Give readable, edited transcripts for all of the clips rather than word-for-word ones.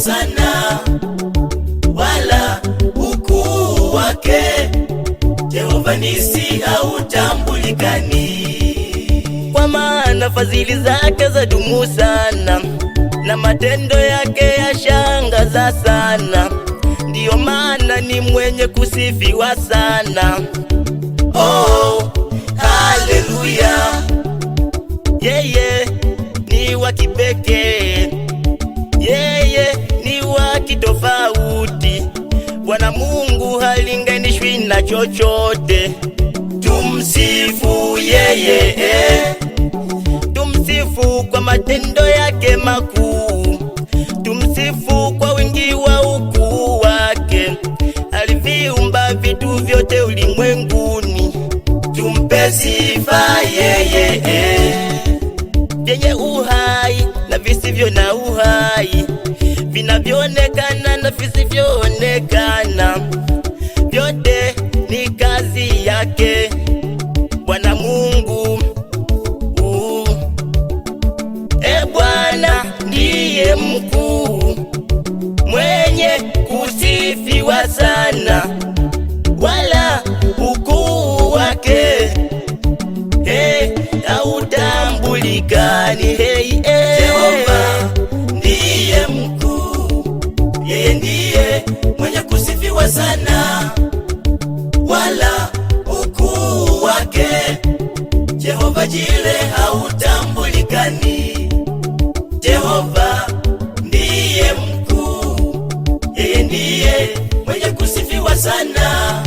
sana, wala ukuu wake Jehova nisi hautambulikani. Kwa maana fadhili zake zadumu sana, na matendo yake yashangaza sana. Ndiyo maana ni mwenye kusifiwa sana. Oh, haleluya! Yeye ni wa kipekee, yeye ni wa kitofauti. Bwana Mungu halinganishwi na chochote. Tumsifu yeye, tumsifu kwa matendo yake makuu, tumsifu kwa wingi wa ukuu wake. Aliviumba vitu vyote ulimwenguni. tumpe sifa yeye, vyenye uhai na visivyo na uhai, vinavyoonekana na visivyoonekana, vyote ni kazi yake Bwana Mungu. Bwana ndiye mkuu, mwenye kusifiwa sana, wala ukuu wake hautambulikani. Jehova ndiye mkuu, yeye ndiye mwenye kusifiwa sana, wala ukuu wake Jehova Jire hautambulikani. Jehova ndiye mkuu, yeye ndiye mwenye kusifiwa sana,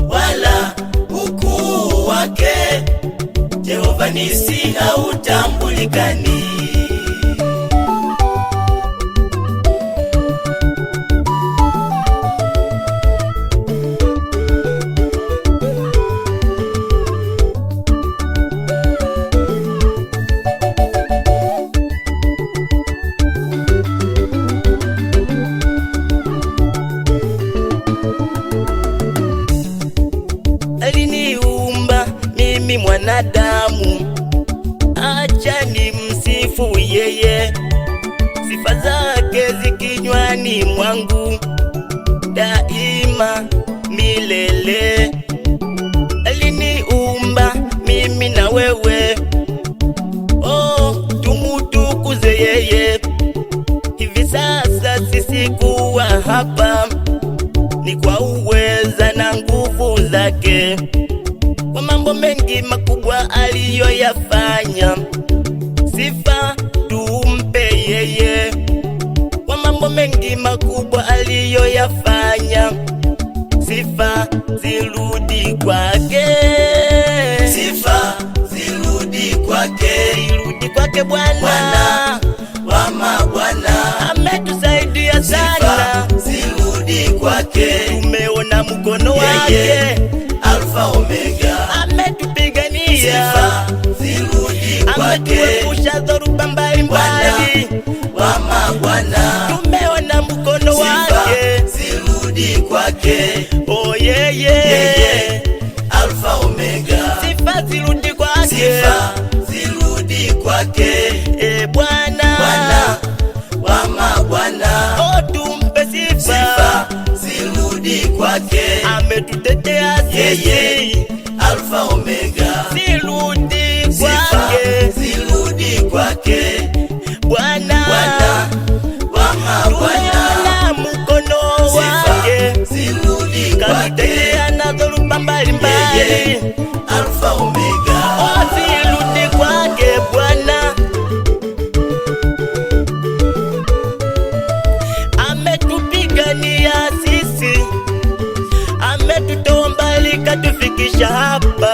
wala ukuu wake Jehova nisi hautambulikani. Aliniumba mimi mwanadamu, acha ni msifu yeye. Sifa zake zikinywani mwangu daima milele. Aliniumba mimi na wewe, oh, tumutukuze yeye. Hivi sasa sisi kuwa hapa ni kwa uweza na nguvu zake, kwa mambo mengi makubwa aliyoyafanya. Sifa tumpe yeye, kwa mambo mengi makubwa aliyoyafanya. Sifa zirudi kwake, Sifa zirudi kwake, zirudi kwake Bwana. Bwana wa mabwana. Ametusaidia sana, Sifa zirudi kwake, tumeona mkono yeye wake. Alfa Omega. Ametupigania, Sifa zirudi kwake, ametuepusha dhoruba mbalimbali. wa mabwana. Tumeona mkono Sifa wake, zirudi kwake, oh yeye, yeye Alfa Omega. sifa zirudi kwake. Sifa zirudi kwake, Bwana, Bwana wa mabwana. oh tumpe sifa. Sifa zirudi kwake, Ametutetea yeye sisi, Alfa Omega. zirudi Sifa kwake zirudi kwake, Bwana. Bwana wa mabwana. Tumeona mkono Sifa wake, zirudi kwake, kanitetea na dhoruba mbalimbali. yeye Alfa Omega. Oh, zirudi kwake Bwana. Ametupigania sisi, ametutoa mbali katufikisha hapa.